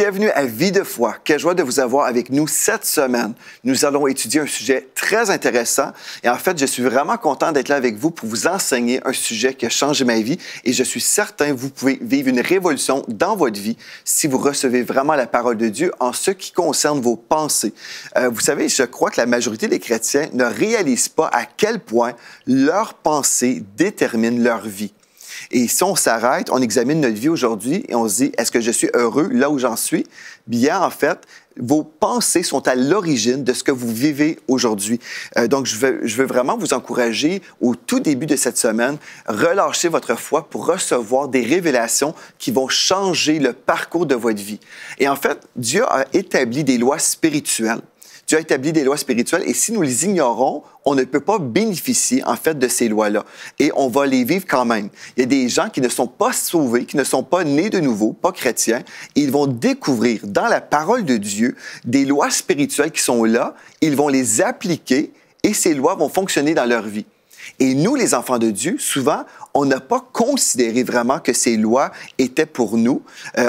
Bienvenue à Vie de foi. Quelle joie de vous avoir avec nous cette semaine. Nous allons étudier un sujet très intéressant et en fait, je suis vraiment content d'être là avec vous pour vous enseigner un sujet qui a changé ma vie et je suis certain que vous pouvez vivre une révolution dans votre vie si vous recevez vraiment la parole de Dieu en ce qui concerne vos pensées. Vous savez, je crois que la majorité des chrétiens ne réalisent pas à quel point leurs pensées déterminent leur vie. Et si on s'arrête, on examine notre vie aujourd'hui et on se dit, est-ce que je suis heureux là où j'en suis? Bien, en fait, vos pensées sont à l'origine de ce que vous vivez aujourd'hui. Donc, je veux vraiment vous encourager au tout début de cette semaine, relâchez votre foi pour recevoir des révélations qui vont changer le parcours de votre vie. Et en fait, Dieu a établi des lois spirituelles. Dieu a établi des lois spirituelles et si nous les ignorons, on ne peut pas bénéficier en fait de ces lois-là et on va les vivre quand même. Il y a des gens qui ne sont pas sauvés, qui ne sont pas nés de nouveau, pas chrétiens, et ils vont découvrir dans la parole de Dieu des lois spirituelles qui sont là, ils vont les appliquer et ces lois vont fonctionner dans leur vie. Et nous, les enfants de Dieu, souvent, on n'a pas considéré vraiment que ces lois étaient pour nous.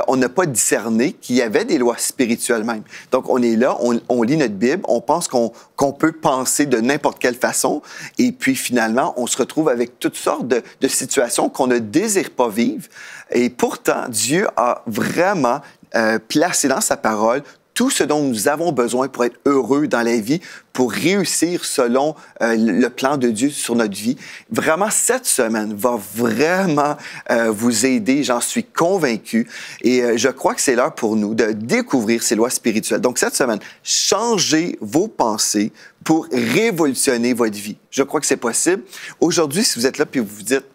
On n'a pas discerné qu'il y avait des lois spirituelles même. Donc, on est là, on lit notre Bible, on pense qu'on peut penser de n'importe quelle façon. Et puis, finalement, on se retrouve avec toutes sortes de situations qu'on ne désire pas vivre. Et pourtant, Dieu a vraiment placé dans sa parole tout ce dont nous avons besoin pour être heureux dans la vie, pour réussir selon le plan de Dieu sur notre vie. Vraiment, cette semaine va vraiment vous aider, j'en suis convaincu. Et je crois que c'est l'heure pour nous de découvrir ces lois spirituelles. Donc, cette semaine, changez vos pensées pour révolutionner votre vie. Je crois que c'est possible. Aujourd'hui, si vous êtes là et vous vous dites,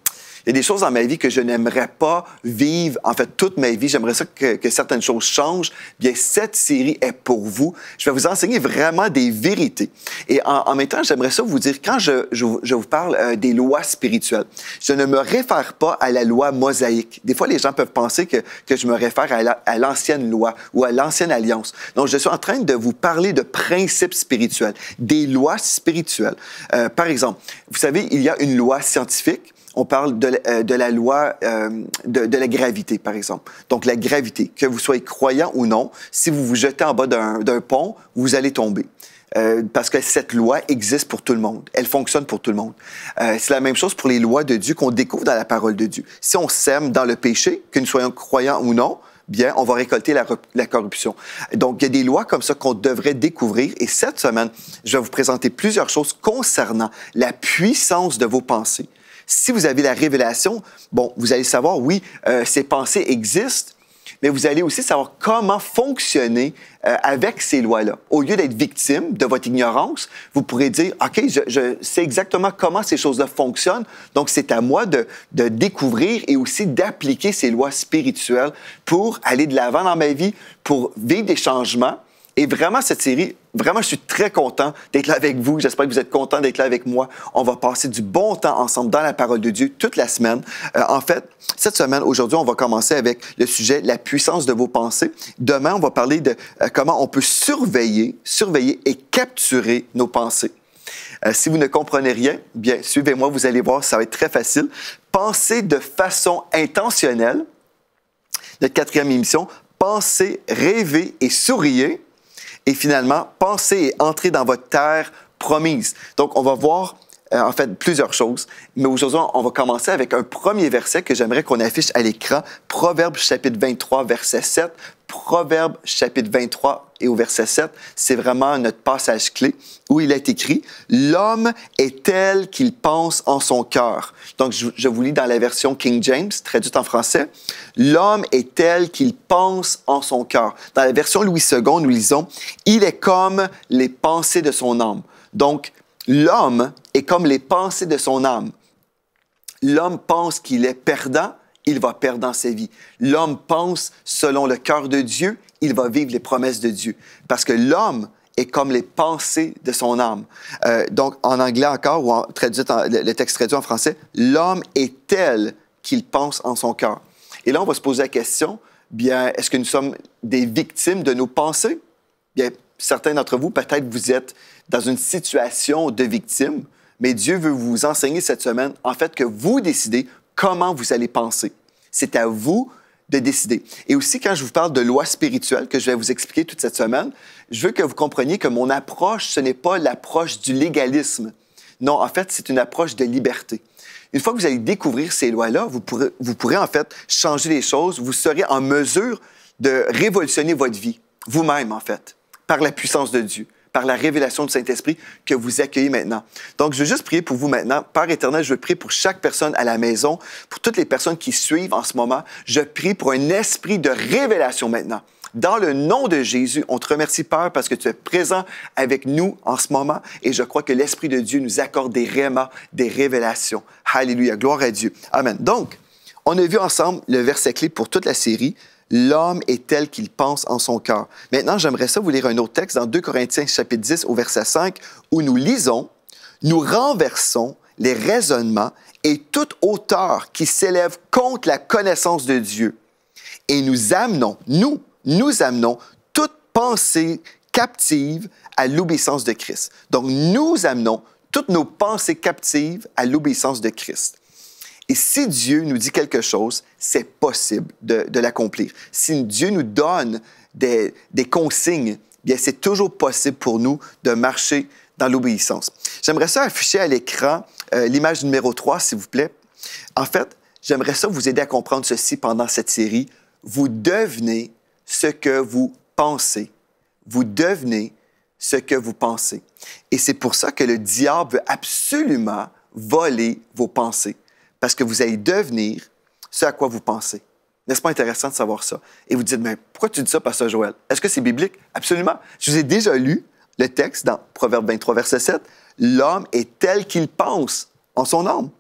il y a des choses dans ma vie que je n'aimerais pas vivre, en fait, toute ma vie. J'aimerais ça que certaines choses changent. Bien, cette série est pour vous. Je vais vous enseigner vraiment des vérités. Et en même temps, j'aimerais ça vous dire, quand je vous parle des lois spirituelles, je ne me réfère pas à la loi mosaïque. Des fois, les gens peuvent penser que je me réfère à l'ancienne loi ou à l'ancienne alliance. Donc, je suis en train de vous parler de principes spirituels, des lois spirituelles. Par exemple, vous savez, il y a une loi scientifique. On parle de la loi de la gravité, par exemple. Donc, la gravité, que vous soyez croyant ou non, si vous vous jetez en bas d'un pont, vous allez tomber. Parce que cette loi existe pour tout le monde. Elle fonctionne pour tout le monde. C'est la même chose pour les lois de Dieu qu'on découvre dans la parole de Dieu. Si on sème dans le péché, que nous soyons croyants ou non, bien, on va récolter la corruption. Donc, il y a des lois comme ça qu'on devrait découvrir. Et cette semaine, je vais vous présenter plusieurs choses concernant la puissance de vos pensées. Si vous avez la révélation, bon, vous allez savoir, oui, ces pensées existent, mais vous allez aussi savoir comment fonctionner avec ces lois-là. Au lieu d'être victime de votre ignorance, vous pourrez dire, OK, je sais exactement comment ces choses-là fonctionnent, donc c'est à moi de découvrir et aussi d'appliquer ces lois spirituelles pour aller de l'avant dans ma vie, pour vivre des changements. Et vraiment, cette série, vraiment, je suis très content d'être là avec vous. J'espère que vous êtes content d'être là avec moi. On va passer du bon temps ensemble dans la parole de Dieu toute la semaine. En fait, cette semaine, aujourd'hui, on va commencer avec le sujet « La puissance de vos pensées ». Demain, on va parler de comment on peut surveiller et capturer nos pensées. Si vous ne comprenez rien, bien, suivez-moi, vous allez voir, ça va être très facile. Pensez de façon intentionnelle. Notre 4e émission, pensez, rêvez et souriez. Et finalement, pensez et entrez dans votre terre promise. Donc, on va voir, en fait, plusieurs choses. Mais aujourd'hui, on va commencer avec un premier verset que j'aimerais qu'on affiche à l'écran. Proverbes, chapitre 23, verset 7. Proverbes, chapitre 23 et au verset 7, c'est vraiment notre passage clé où il est écrit « L'homme est tel qu'il pense en son cœur ». Donc, je vous lis dans la version King James, traduite en français. « L'homme est tel qu'il pense en son cœur ». Dans la version Louis II, nous lisons « Il est comme les pensées de son âme ». Donc, l'homme est comme les pensées de son âme. L'homme pense qu'il est perdant, il va perdre dans sa vie. L'homme pense selon le cœur de Dieu, il va vivre les promesses de Dieu. Parce que l'homme est comme les pensées de son âme. Donc, en anglais encore, ou le texte traduit en français, « L'homme est tel qu'il pense en son cœur ». Et là, on va se poser la question, bien, est-ce que nous sommes des victimes de nos pensées? Bien, certains d'entre vous, peut-être vous êtes dans une situation de victime, mais Dieu veut vous enseigner cette semaine, en fait, que vous décidez comment vous allez penser. C'est à vous de décider. Et aussi, quand je vous parle de loi spirituelle, que je vais vous expliquer toute cette semaine, je veux que vous compreniez que mon approche, ce n'est pas l'approche du légalisme. Non, en fait, c'est une approche de liberté. Une fois que vous allez découvrir ces lois-là, vous pourrez en fait changer les choses. Vous serez en mesure de révolutionner votre vie, vous-même en fait, par la puissance de Dieu, par la révélation du Saint-Esprit que vous accueillez maintenant. Donc, je veux juste prier pour vous maintenant. Père éternel, je veux prier pour chaque personne à la maison, pour toutes les personnes qui suivent en ce moment. Je prie pour un esprit de révélation maintenant. Dans le nom de Jésus, on te remercie, Père, parce que tu es présent avec nous en ce moment et je crois que l'Esprit de Dieu nous accorde des rémas, des révélations. Alléluia, gloire à Dieu. Amen. Donc, on a vu ensemble le verset clé pour toute la série. L'homme est tel qu'il pense en son cœur. Maintenant, j'aimerais ça vous lire un autre texte dans 2 Corinthiens chapitre 10 au verset 5 où nous lisons « Nous renversons les raisonnements et toute hauteur qui s'élève contre la connaissance de Dieu et nous amenons toute pensée captive à l'obéissance de Christ. » Donc, nous amenons toutes nos pensées captives à l'obéissance de Christ. Et si Dieu nous dit quelque chose, c'est possible de l'accomplir. Si Dieu nous donne des consignes, bien, c'est toujours possible pour nous de marcher dans l'obéissance. J'aimerais ça afficher à l'écran l'image numéro 3, s'il vous plaît. En fait, j'aimerais ça vous aider à comprendre ceci pendant cette série. Vous devenez ce que vous pensez. Vous devenez ce que vous pensez. Et c'est pour ça que le diable veut absolument voler vos pensées. Parce que vous allez devenir ce à quoi vous pensez. N'est-ce pas intéressant de savoir ça? Et vous dites, mais pourquoi tu dis ça, Pasteur Joël? Est-ce que c'est biblique? Absolument. Je vous ai déjà lu le texte dans Proverbe 23, verset 7. L'homme est tel qu'il pense en son âme.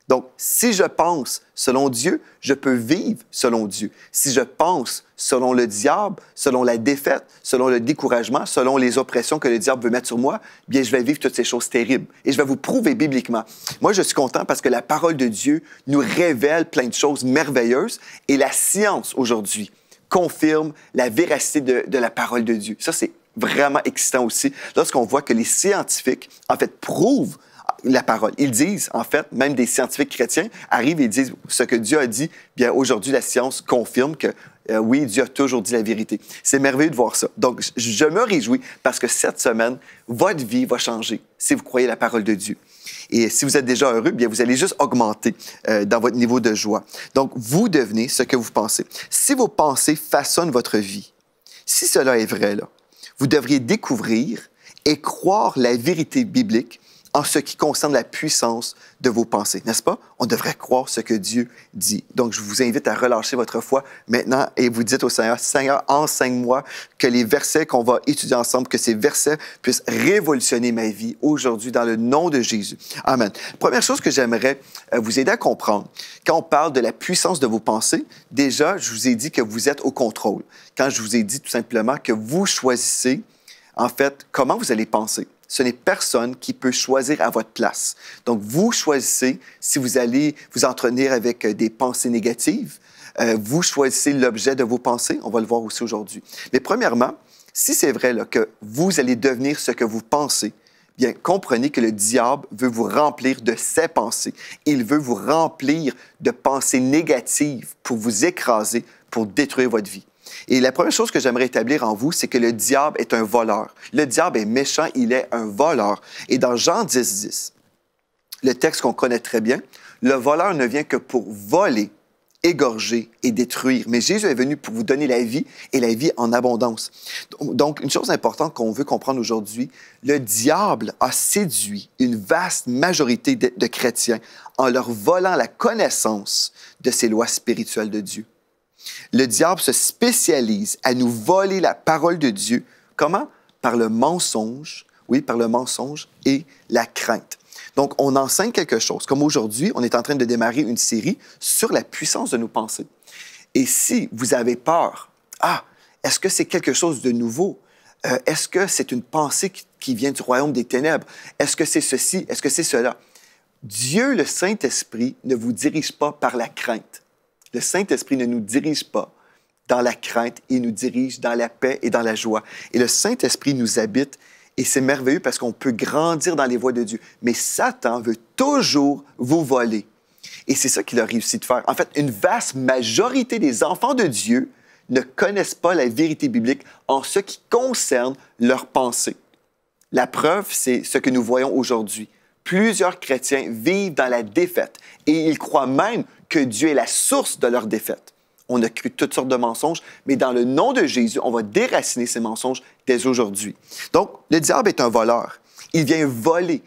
Donc, si je pense selon Dieu, je peux vivre selon Dieu. Si je pense selon le diable, selon la défaite, selon le découragement, selon les oppressions que le diable veut mettre sur moi, bien, je vais vivre toutes ces choses terribles. Et je vais vous prouver bibliquement. Moi, je suis content parce que la parole de Dieu nous révèle plein de choses merveilleuses et la science, aujourd'hui, confirme la véracité de la parole de Dieu. Ça, c'est vraiment excitant aussi lorsqu'on voit que les scientifiques, en fait, prouvent la parole. Ils disent, en fait, même des scientifiques chrétiens arrivent et disent ce que Dieu a dit. Bien, aujourd'hui, la science confirme que oui, Dieu a toujours dit la vérité. C'est merveilleux de voir ça. Donc, je me réjouis parce que cette semaine, votre vie va changer si vous croyez la parole de Dieu. Et si vous êtes déjà heureux, bien, vous allez juste augmenter dans votre niveau de joie. Donc, vous devenez ce que vous pensez. Si vos pensées façonnent votre vie, si cela est vrai, là, vous devriez découvrir et croire la vérité biblique en ce qui concerne la puissance de vos pensées, n'est-ce pas? On devrait croire ce que Dieu dit. Donc, je vous invite à relâcher votre foi maintenant et vous dites au Seigneur, Seigneur, enseigne-moi que les versets qu'on va étudier ensemble, que ces versets puissent révolutionner ma vie aujourd'hui dans le nom de Jésus. Amen. Première chose que j'aimerais vous aider à comprendre, quand on parle de la puissance de vos pensées, déjà, je vous ai dit que vous êtes au contrôle. Quand je vous ai dit tout simplement que vous choisissez, en fait, comment vous allez penser. Ce n'est personne qui peut choisir à votre place. Donc, vous choisissez si vous allez vous entretenir avec des pensées négatives. Vous choisissez l'objet de vos pensées. On va le voir aussi aujourd'hui. Mais premièrement, si c'est vrai là, que vous allez devenir ce que vous pensez, bien, comprenez que le diable veut vous remplir de ses pensées. Il veut vous remplir de pensées négatives pour vous écraser, pour détruire votre vie. Et la première chose que j'aimerais établir en vous, c'est que le diable est un voleur. Le diable est méchant, il est un voleur. Et dans Jean 10, 10, le texte qu'on connaît très bien, le voleur ne vient que pour voler, égorger et détruire. Mais Jésus est venu pour vous donner la vie et la vie en abondance. Donc, une chose importante qu'on veut comprendre aujourd'hui, le diable a séduit une vaste majorité de chrétiens en leur volant la connaissance de ces lois spirituelles de Dieu. Le diable se spécialise à nous voler la parole de Dieu. Comment? Par le mensonge, oui, par le mensonge et la crainte. Donc, on enseigne quelque chose. Comme aujourd'hui, on est en train de démarrer une série sur la puissance de nos pensées. Et si vous avez peur, est-ce que c'est quelque chose de nouveau? Est-ce que c'est une pensée qui vient du royaume des ténèbres? Est-ce que c'est ceci? Est-ce que c'est cela? Dieu, le Saint-Esprit, ne vous dirige pas par la crainte. Le Saint-Esprit ne nous dirige pas dans la crainte, il nous dirige dans la paix et dans la joie. Et le Saint-Esprit nous habite et c'est merveilleux parce qu'on peut grandir dans les voies de Dieu. Mais Satan veut toujours vous voler. Et c'est ça qu'il a réussi de faire. En fait, une vaste majorité des enfants de Dieu ne connaissent pas la vérité biblique en ce qui concerne leurs pensées. La preuve, c'est ce que nous voyons aujourd'hui. Plusieurs chrétiens vivent dans la défaite et ils croient même que Dieu est la source de leur défaite. On a cru toutes sortes de mensonges, mais dans le nom de Jésus, on va déraciner ces mensonges dès aujourd'hui. Donc, le diable est un voleur. Il vient voler.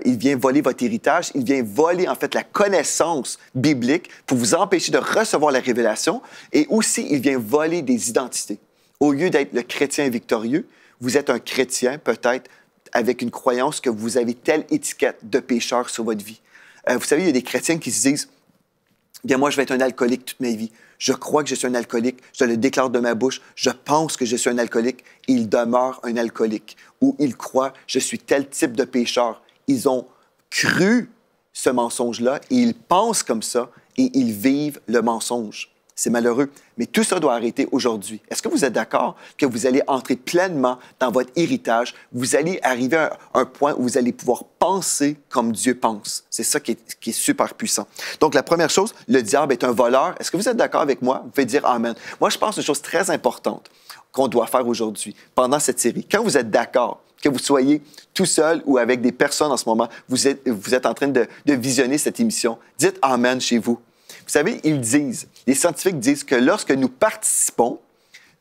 Il vient voler votre héritage. Il vient voler, en fait, la connaissance biblique pour vous empêcher de recevoir la révélation. Et aussi, il vient voler des identités. Au lieu d'être le chrétien victorieux, vous êtes un chrétien, peut-être, avec une croyance que vous avez telle étiquette de pécheur sur votre vie. Vous savez, il y a des chrétiens qui se disent « Bien, moi, je vais être un alcoolique toute ma vie. Je crois que je suis un alcoolique. Je le déclare de ma bouche. Je pense que je suis un alcoolique. Et il demeure un alcoolique. » Ou ils croient « Je suis tel type de pécheur. » Ils ont cru ce mensonge-là et ils pensent comme ça et ils vivent le mensonge. C'est malheureux, mais tout ça doit arrêter aujourd'hui. Est-ce que vous êtes d'accord que vous allez entrer pleinement dans votre héritage? Vous allez arriver à un point où vous allez pouvoir penser comme Dieu pense. C'est ça qui est super puissant. Donc, la première chose, le diable est un voleur. Est-ce que vous êtes d'accord avec moi? Vous pouvez dire Amen. Moi, je pense une chose très importante qu'on doit faire aujourd'hui, pendant cette série. Quand vous êtes d'accord, que vous soyez tout seul ou avec des personnes en ce moment, vous êtes en train de visionner cette émission, dites Amen chez vous. Vous savez, les scientifiques disent que lorsque nous participons,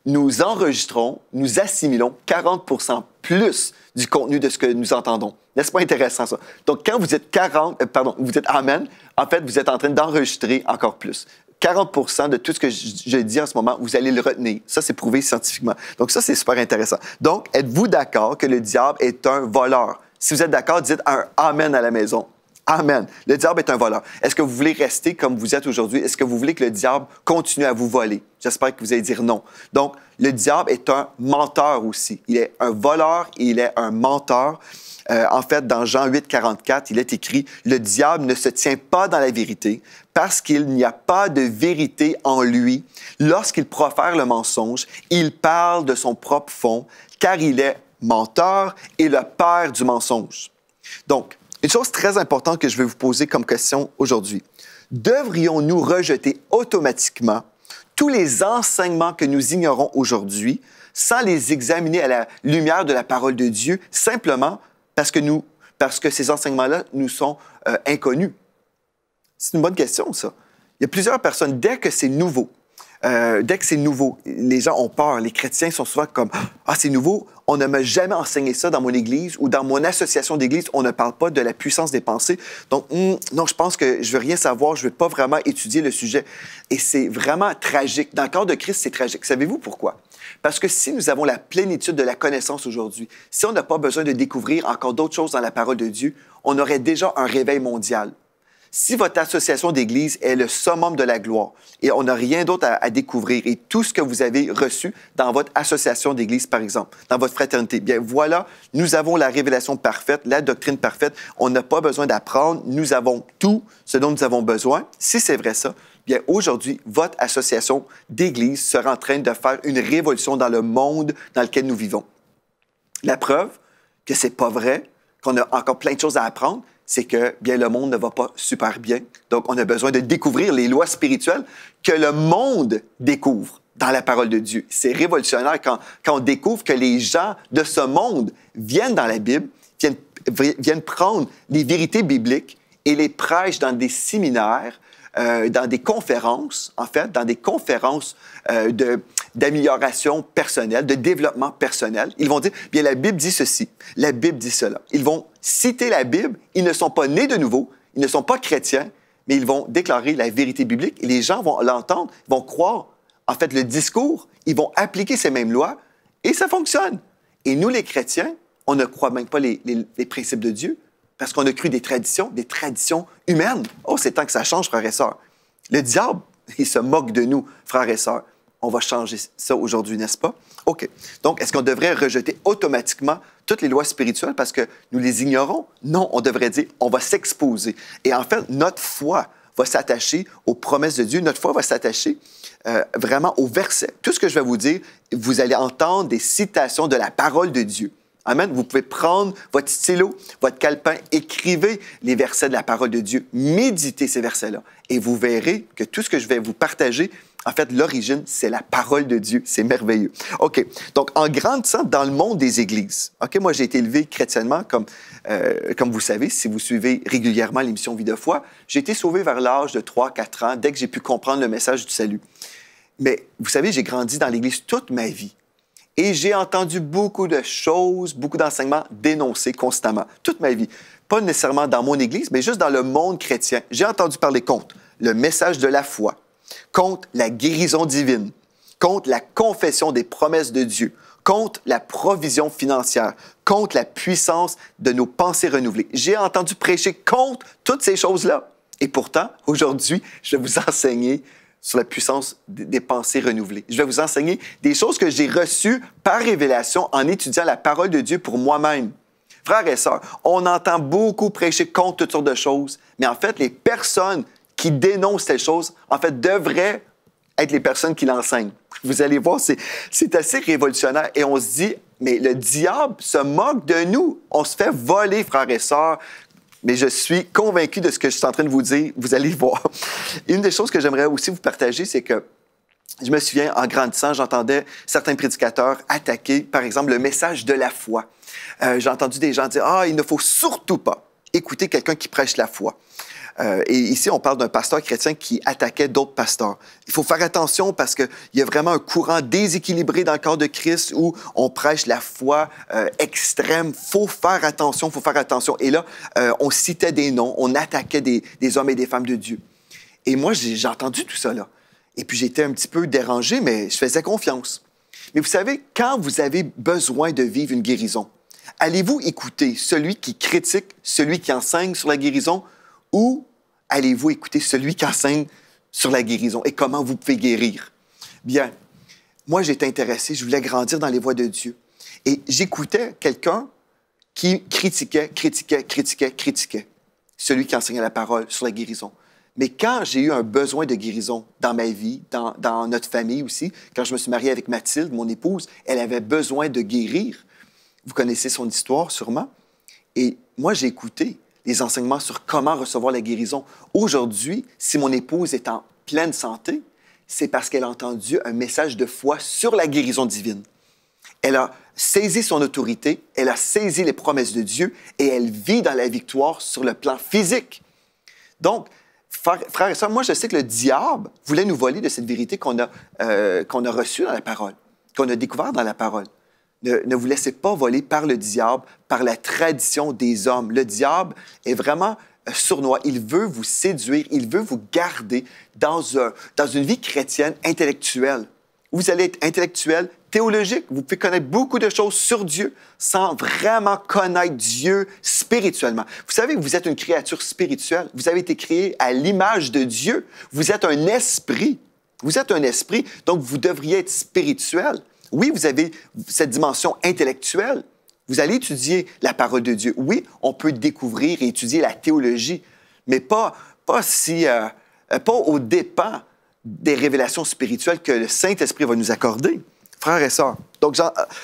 nous enregistrons, nous assimilons 40% plus du contenu de ce que nous entendons. N'est-ce pas intéressant, ça? Donc, quand vous êtes vous êtes Amen, en fait, vous êtes en train d'enregistrer encore plus. 40% de tout ce que je dis en ce moment, vous allez le retenir. Ça, c'est prouvé scientifiquement. Donc, ça, c'est super intéressant. Donc, êtes-vous d'accord que le diable est un voleur? Si vous êtes d'accord, dites un Amen à la maison. Amen. Le diable est un voleur. Est-ce que vous voulez rester comme vous êtes aujourd'hui? Est-ce que vous voulez que le diable continue à vous voler? J'espère que vous allez dire non. Donc, le diable est un menteur aussi. Il est un voleur et il est un menteur. En fait, dans Jean 8, 44, il est écrit « Le diable ne se tient pas dans la vérité parce qu'il n'y a pas de vérité en lui. Lorsqu'il profère le mensonge, il parle de son propre fond, car il est menteur et le père du mensonge. » Donc, une chose très importante que je vais vous poser comme question aujourd'hui. Devrions-nous rejeter automatiquement tous les enseignements que nous ignorons aujourd'hui sans les examiner à la lumière de la parole de Dieu, simplement parce que ces enseignements-là nous sont inconnus? C'est une bonne question, ça. Il y a plusieurs personnes, dès que c'est nouveau, les gens ont peur. Les chrétiens sont souvent comme « Ah, c'est nouveau, on ne m'a jamais enseigné ça dans mon église ou dans mon association d'église, on ne parle pas de la puissance des pensées. Donc, non, je pense que je veux rien savoir, je veux pas vraiment étudier le sujet. » Et c'est vraiment tragique. Dans le corps de Christ, c'est tragique. Savez-vous pourquoi? Parce que si nous avons la plénitude de la connaissance aujourd'hui, si on n'a pas besoin de découvrir encore d'autres choses dans la parole de Dieu, on aurait déjà un réveil mondial. Si votre association d'église est le summum de la gloire et on n'a rien d'autre à découvrir et tout ce que vous avez reçu dans votre association d'église, par exemple, dans votre fraternité, bien voilà, nous avons la révélation parfaite, la doctrine parfaite. On n'a pas besoin d'apprendre. Nous avons tout ce dont nous avons besoin. Si c'est vrai ça, bien aujourd'hui, votre association d'église sera en train de faire une révolution dans le monde dans lequel nous vivons. La preuve que c'est pas vrai, qu'on a encore plein de choses à apprendre, c'est que bien le monde ne va pas super bien. Donc, on a besoin de découvrir les lois spirituelles que le monde découvre dans la parole de Dieu. C'est révolutionnaire quand on découvre que les gens de ce monde viennent dans la Bible, viennent prendre les vérités bibliques et les prêchent dans des séminaires, dans des conférences, en fait, dans des conférences d'amélioration personnelle, de développement personnel. Ils vont dire, bien, la Bible dit ceci, la Bible dit cela. Ils vont citer la Bible, ils ne sont pas nés de nouveau, ils ne sont pas chrétiens, mais ils vont déclarer la vérité biblique et les gens vont l'entendre, vont croire, en fait, le discours, ils vont appliquer ces mêmes lois et ça fonctionne. Et nous, les chrétiens, on ne croit même pas les principes de Dieu parce qu'on a cru des traditions humaines. Oh, c'est temps que ça change, frères et sœurs. Le diable, il se moque de nous, frères et sœurs. On va changer ça aujourd'hui, n'est-ce pas? OK. Donc, est-ce qu'on devrait rejeter automatiquement toutes les lois spirituelles parce que nous les ignorons? Non, on devrait dire, on va s'exposer. Et en fait, notre foi va s'attacher aux promesses de Dieu. Notre foi va s'attacher vraiment aux versets. Tout ce que je vais vous dire, vous allez entendre des citations de la parole de Dieu. Amen. Vous pouvez prendre votre stylo, votre calepin, écrivez les versets de la parole de Dieu, méditez ces versets-là et vous verrez que tout ce que je vais vous partager, en fait, l'origine, c'est la parole de Dieu. C'est merveilleux. OK. Donc, en grandissant dans le monde des églises, OK, moi, j'ai été élevé chrétiennement, comme vous savez, si vous suivez régulièrement l'émission Vie de foi, j'ai été sauvé vers l'âge de 3-4 ans, dès que j'ai pu comprendre le message du salut. Mais, vous savez, j'ai grandi dans l'Église toute ma vie. Et j'ai entendu beaucoup de choses, beaucoup d'enseignements dénoncés constamment, toute ma vie. Pas nécessairement dans mon Église, mais juste dans le monde chrétien. J'ai entendu parler contre le message de la foi, contre la guérison divine, contre la confession des promesses de Dieu, contre la provision financière, contre la puissance de nos pensées renouvelées. J'ai entendu prêcher contre toutes ces choses-là. Et pourtant, aujourd'hui, je vais vous enseigner sur la puissance des pensées renouvelées. Je vais vous enseigner des choses que j'ai reçues par révélation en étudiant la parole de Dieu pour moi-même. Frères et sœurs, on entend beaucoup prêcher contre toutes sortes de choses, mais en fait, les personnes qui dénoncent telles choses, en fait, devraient être les personnes qui l'enseignent. Vous allez voir, c'est assez révolutionnaire et on se dit, mais le diable se moque de nous. On se fait voler, frères et sœurs. Mais je suis convaincu de ce que je suis en train de vous dire. Vous allez voir. Une des choses que j'aimerais aussi vous partager, c'est que je me souviens, en grandissant, j'entendais certains prédicateurs attaquer, par exemple, le message de la foi. J'ai entendu des gens dire « Ah, il ne faut surtout pas écouter quelqu'un qui prêche la foi. » Et ici, on parle d'un pasteur chrétien qui attaquait d'autres pasteurs. Il faut faire attention parce qu'il y a vraiment un courant déséquilibré dans le corps de Christ où on prêche la foi extrême. Il faut faire attention, il faut faire attention. Et là, on citait des noms, on attaquait des hommes et des femmes de Dieu. Et moi, j'ai entendu tout ça, là. Et puis, j'étais un petit peu dérangé, mais je faisais confiance. Mais vous savez, quand vous avez besoin de vivre une guérison, allez-vous écouter celui qui critique, celui qui enseigne sur la guérison, ou allez-vous écouter celui qui enseigne sur la guérison et comment vous pouvez guérir? Bien, moi, j'étais intéressé, je voulais grandir dans les voies de Dieu. Et j'écoutais quelqu'un qui critiquait celui qui enseignait la parole sur la guérison. Mais quand j'ai eu un besoin de guérison dans ma vie, dans notre famille aussi, quand je me suis marié avec Mathilde, mon épouse, elle avait besoin de guérir. Vous connaissez son histoire sûrement. Et moi, j'ai écouté les enseignements sur comment recevoir la guérison. Aujourd'hui, si mon épouse est en pleine santé, c'est parce qu'elle a entendu un message de foi sur la guérison divine. Elle a saisi son autorité, elle a saisi les promesses de Dieu et elle vit dans la victoire sur le plan physique. Donc, frères et sœurs, moi, je sais que le diable voulait nous voler de cette vérité qu'on a reçue dans la parole, qu'on a découvert dans la parole. Ne vous laissez pas voler par le diable, par la tradition des hommes. Le diable est vraiment sournois. Il veut vous séduire, il veut vous garder dans une vie chrétienne intellectuelle. Vous allez être intellectuel, théologique. Vous pouvez connaître beaucoup de choses sur Dieu sans vraiment connaître Dieu spirituellement. Vous savez que vous êtes une créature spirituelle. Vous avez été créé à l'image de Dieu. Vous êtes un esprit. Vous êtes un esprit, donc vous devriez être spirituel. Oui, vous avez cette dimension intellectuelle. Vous allez étudier la parole de Dieu. Oui, on peut découvrir et étudier la théologie, mais pas aux dépens des révélations spirituelles que le Saint-Esprit va nous accorder. Frères et sœurs, donc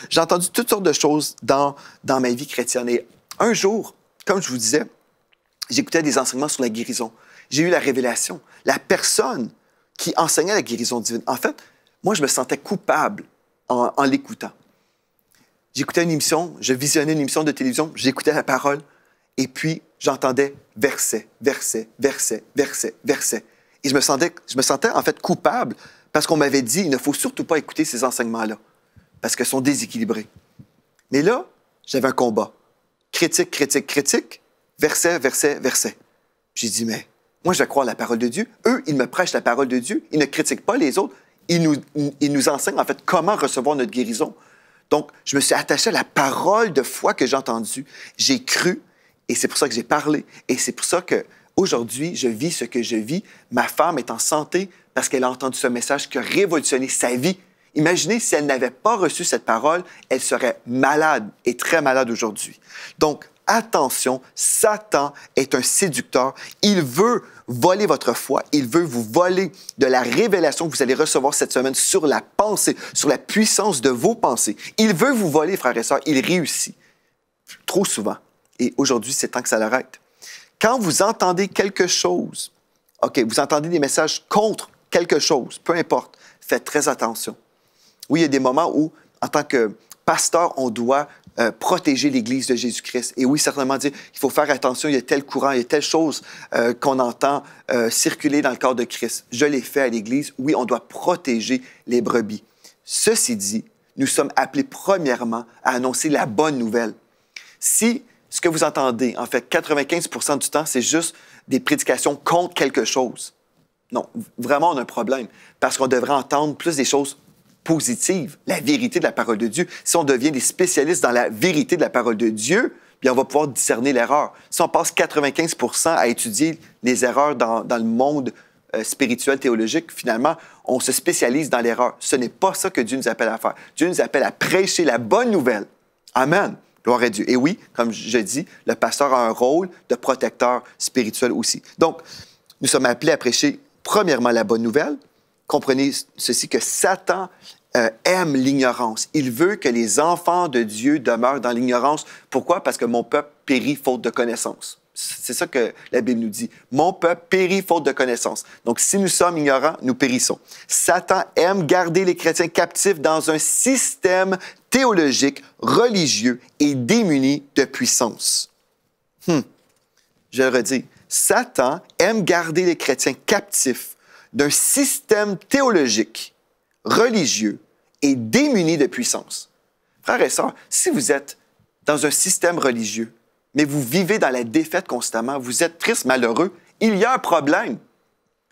j'ai entendu toutes sortes de choses dans ma vie chrétienne. Et un jour, comme je vous disais, j'écoutais des enseignements sur la guérison. J'ai eu la révélation. La personne qui enseignait la guérison divine, en fait, moi, je me sentais coupable en l'écoutant. J'écoutais une émission, je visionnais une émission de télévision, j'écoutais la parole, et puis j'entendais verset. Et je me sentais en fait coupable parce qu'on m'avait dit, il ne faut surtout pas écouter ces enseignements-là, parce qu'ils sont déséquilibrés. Mais là, j'avais un combat. Critique, verset. J'ai dit, mais moi, je vais croire la parole de Dieu. Eux, ils me prêchent la parole de Dieu. Ils ne critiquent pas les autres. Ils nous enseignent, en fait, comment recevoir notre guérison. Donc, je me suis attaché à la parole de foi que j'ai entendue. J'ai cru, et c'est pour ça que j'ai parlé. Et c'est pour ça qu'aujourd'hui, je vis ce que je vis. Ma femme est en santé parce qu'elle a entendu ce message qui a révolutionné sa vie. Imaginez si elle n'avait pas reçu cette parole, elle serait malade et très malade aujourd'hui. Donc, attention, Satan est un séducteur. Il veut voler votre foi. Il veut vous voler de la révélation que vous allez recevoir cette semaine sur la pensée, sur la puissance de vos pensées. Il veut vous voler, frères et sœurs. Il réussit. trop souvent. Et aujourd'hui, c'est temps que ça l'arrête. Quand vous entendez quelque chose, OK, vous entendez des messages contre quelque chose, peu importe, faites très attention. Oui, il y a des moments où, en tant que pasteur, on doit protéger l'Église de Jésus-Christ. Et oui, certainement dire qu'il faut faire attention, il y a tel courant, il y a telle chose qu'on entend circuler dans le corps de Christ. Je l'ai fait à l'Église. Oui, on doit protéger les brebis. Ceci dit, nous sommes appelés premièrement à annoncer la bonne nouvelle. Si ce que vous entendez, en fait, 95% du temps, c'est juste des prédications contre quelque chose, non, vraiment, on a un problème parce qu'on devrait entendre plus des choses positive, la vérité de la parole de Dieu. Si on devient des spécialistes dans la vérité de la parole de Dieu, bien, on va pouvoir discerner l'erreur. Si on passe 95% à étudier les erreurs dans le monde spirituel, théologique, finalement, on se spécialise dans l'erreur. Ce n'est pas ça que Dieu nous appelle à faire. Dieu nous appelle à prêcher la bonne nouvelle. Amen. Gloire à Dieu. Et oui, comme je dis, le pasteur a un rôle de protecteur spirituel aussi. Donc, nous sommes appelés à prêcher premièrement la bonne nouvelle. Comprenez ceci, que Satan aime l'ignorance. Il veut que les enfants de Dieu demeurent dans l'ignorance. Pourquoi? Parce que mon peuple périt faute de connaissance. C'est ça que la Bible nous dit. Mon peuple périt faute de connaissance. Donc, si nous sommes ignorants, nous périssons. Satan aime garder les chrétiens captifs dans un système théologique, religieux et démuni de puissance. Je le redis. Satan aime garder les chrétiens captifs d'un système théologique, religieux et démuni de puissance. Frères et sœurs, si vous êtes dans un système religieux, mais vous vivez dans la défaite constamment, vous êtes triste, malheureux, il y a un problème.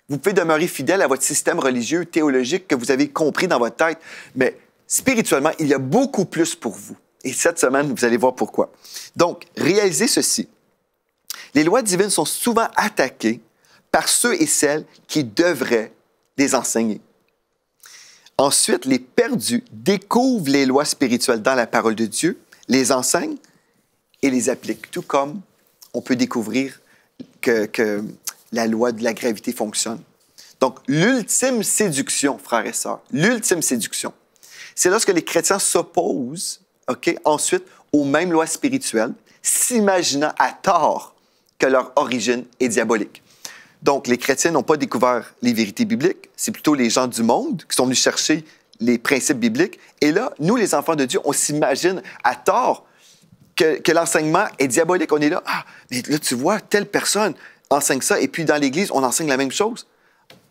Vous pouvez demeurer fidèle à votre système religieux, théologique que vous avez compris dans votre tête, mais spirituellement, il y a beaucoup plus pour vous. Et cette semaine, vous allez voir pourquoi. Donc, réalisez ceci. Les lois divines sont souvent attaquées par ceux et celles qui devraient les enseigner. Ensuite, les perdus découvrent les lois spirituelles dans la parole de Dieu, les enseignent et les appliquent, tout comme on peut découvrir que la loi de la gravité fonctionne. Donc, l'ultime séduction, frères et sœurs, l'ultime séduction, c'est lorsque les chrétiens s'opposent, ensuite, aux mêmes lois spirituelles, s'imaginant à tort que leur origine est diabolique. Donc, les chrétiens n'ont pas découvert les vérités bibliques, c'est plutôt les gens du monde qui sont venus chercher les principes bibliques. Et là, nous, les enfants de Dieu, on s'imagine à tort que l'enseignement est diabolique. On est là, mais là, tu vois, telle personne enseigne ça, et puis dans l'Église, on enseigne la même chose.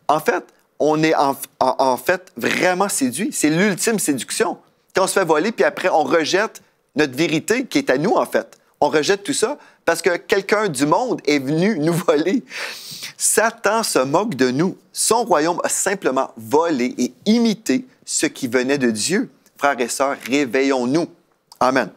En fait, on est en fait vraiment séduit. C'est l'ultime séduction. Quand on se fait voler, puis après, on rejette notre vérité qui est à nous, en fait. On rejette tout ça parce que quelqu'un du monde est venu nous voler. Satan se moque de nous. Son royaume a simplement volé et imité ce qui venait de Dieu. Frères et sœurs, réveillons-nous. Amen.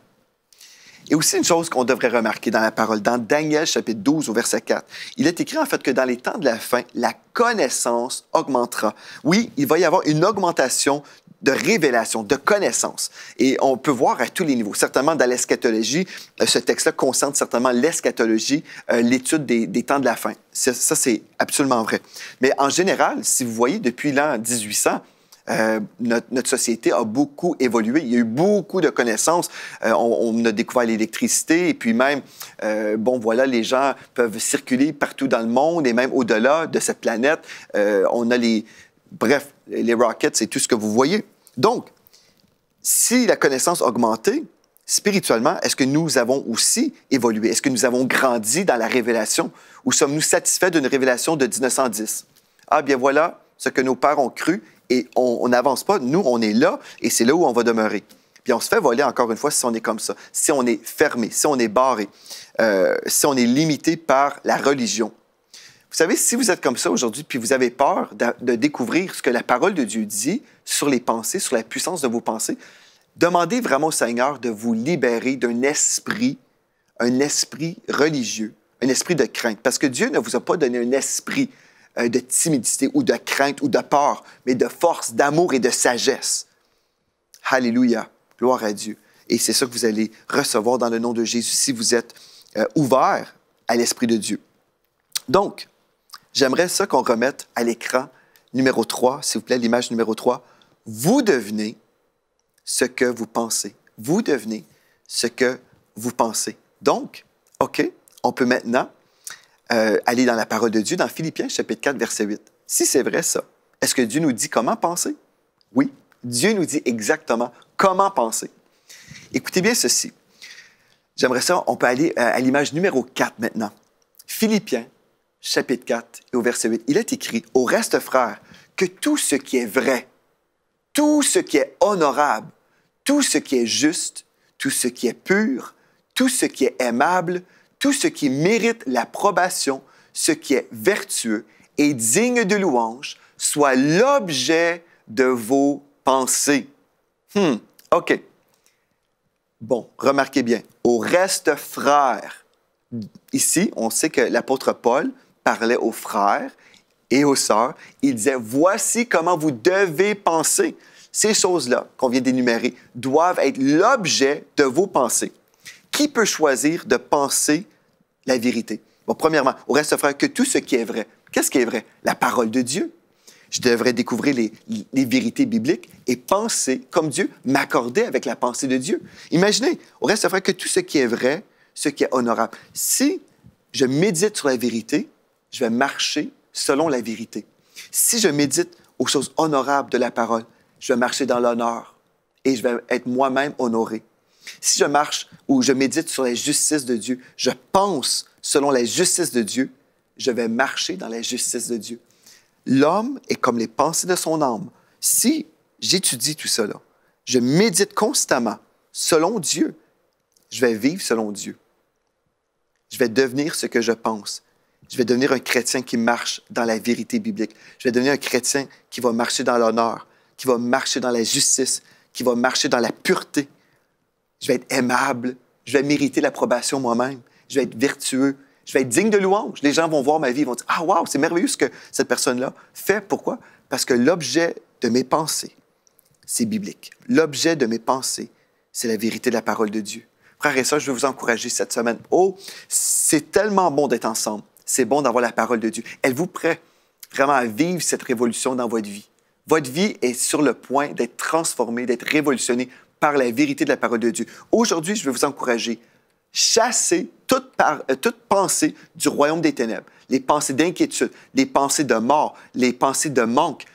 Et aussi une chose qu'on devrait remarquer dans la parole, dans Daniel chapitre 12 au verset 4, il est écrit en fait que dans les temps de la fin, la connaissance augmentera. Oui, il va y avoir une augmentation de révélation, de connaissance. Et on peut voir à tous les niveaux. Certainement, dans l'eschatologie, ce texte-là concerne certainement l'eschatologie, l'étude des temps de la fin. Ça, c'est absolument vrai. Mais en général, si vous voyez, depuis l'an 1800, notre société a beaucoup évolué. Il y a eu beaucoup de connaissances. On a découvert l'électricité et puis même, voilà, les gens peuvent circuler partout dans le monde et même au-delà de cette planète. On a les rockets, c'est tout ce que vous voyez. Donc, si la connaissance a augmenté, spirituellement, est-ce que nous avons aussi évolué? Est-ce que nous avons grandi dans la révélation? Ou sommes-nous satisfaits d'une révélation de 1910? Ah, bien voilà ce que nos pères ont cru et on n'avance pas. Nous, on est là et c'est là où on va demeurer. Puis on se fait voler, encore une fois, si on est comme ça, si on est fermé, si on est barré, si on est limité par la religion. Vous savez, si vous êtes comme ça aujourd'hui, puis vous avez peur de découvrir ce que la parole de Dieu dit sur les pensées, sur la puissance de vos pensées, demandez vraiment au Seigneur de vous libérer d'un esprit, un esprit religieux, un esprit de crainte. Parce que Dieu ne vous a pas donné un esprit de timidité ou de crainte ou de peur, mais de force, d'amour et de sagesse. Alléluia. Gloire à Dieu. Et c'est ça que vous allez recevoir dans le nom de Jésus si vous êtes ouvert à l'Esprit de Dieu. Donc, j'aimerais ça qu'on remette à l'écran numéro 3, s'il vous plaît, l'image numéro 3. Vous devenez ce que vous pensez. Vous devenez ce que vous pensez. Donc, OK, on peut maintenant aller dans la parole de Dieu, dans Philippiens, chapitre 4, verset 8. Si c'est vrai, ça, est-ce que Dieu nous dit comment penser? Oui, Dieu nous dit exactement comment penser. Écoutez bien ceci. J'aimerais ça, on peut aller à l'image numéro 4 maintenant. Philippiens, chapitre 4, et au verset 8, il est écrit, « Au reste, frères, que tout ce qui est vrai, tout ce qui est honorable, tout ce qui est juste, tout ce qui est pur, tout ce qui est aimable, tout ce qui mérite l'approbation, ce qui est vertueux et digne de louange, soit l'objet de vos pensées. » OK. Bon, remarquez bien. Au reste, frères. Ici, on sait que l'apôtre Paul parlait aux frères et aux sœurs. Il disait, voici comment vous devez penser. Ces choses-là qu'on vient d'énumérer doivent être l'objet de vos pensées. Qui peut choisir de penser la vérité? Bon, premièrement, au reste, frères, que tout ce qui est vrai. Qu'est-ce qui est vrai? La parole de Dieu. Je devrais découvrir les vérités bibliques et penser comme Dieu, m'accorder avec la pensée de Dieu. Imaginez, au reste, frère, que tout ce qui est vrai, ce qui est honorable. Si je médite sur la vérité, je vais marcher selon la vérité. Si je médite aux choses honorables de la parole, je vais marcher dans l'honneur et je vais être moi-même honoré. Si je marche ou je médite sur la justice de Dieu, je pense selon la justice de Dieu, je vais marcher dans la justice de Dieu. L'homme est comme les pensées de son âme. Si j'étudie tout cela, je médite constamment selon Dieu, je vais vivre selon Dieu. Je vais devenir ce que je pense. Je vais devenir un chrétien qui marche dans la vérité biblique. Je vais devenir un chrétien qui va marcher dans l'honneur, qui va marcher dans la justice, qui va marcher dans la pureté. Je vais être aimable. Je vais mériter l'approbation moi-même. Je vais être vertueux. Je vais être digne de louange. Les gens vont voir ma vie et vont dire « Ah, wow, c'est merveilleux ce que cette personne-là fait. » Pourquoi? Parce que l'objet de mes pensées, c'est biblique. L'objet de mes pensées, c'est la vérité de la parole de Dieu. Frères et sœurs, je veux vous encourager cette semaine. Oh, c'est tellement bon d'être ensemble. C'est bon d'avoir la parole de Dieu. Êtes-vous prêt vraiment à vivre cette révolution dans votre vie? Votre vie est sur le point d'être transformée, d'être révolutionnée par la vérité de la parole de Dieu. Aujourd'hui, je veux vous encourager. Chassez toute pensée du royaume des ténèbres, les pensées d'inquiétude, les pensées de mort, les pensées de manque.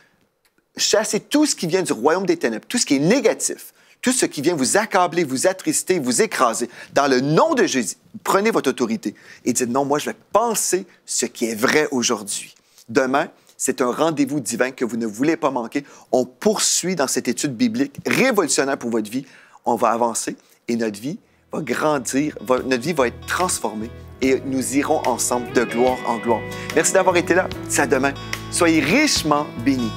Chassez tout ce qui vient du royaume des ténèbres, tout ce qui est négatif, tout ce qui vient vous accabler, vous attrister, vous écraser. Dans le nom de Jésus, prenez votre autorité et dites non, moi je vais penser ce qui est vrai aujourd'hui. Demain, c'est un rendez-vous divin que vous ne voulez pas manquer. On poursuit dans cette étude biblique révolutionnaire pour votre vie. On va avancer et notre vie va grandir, notre vie va être transformée et nous irons ensemble de gloire en gloire. Merci d'avoir été là. C'est à demain. Soyez richement bénis.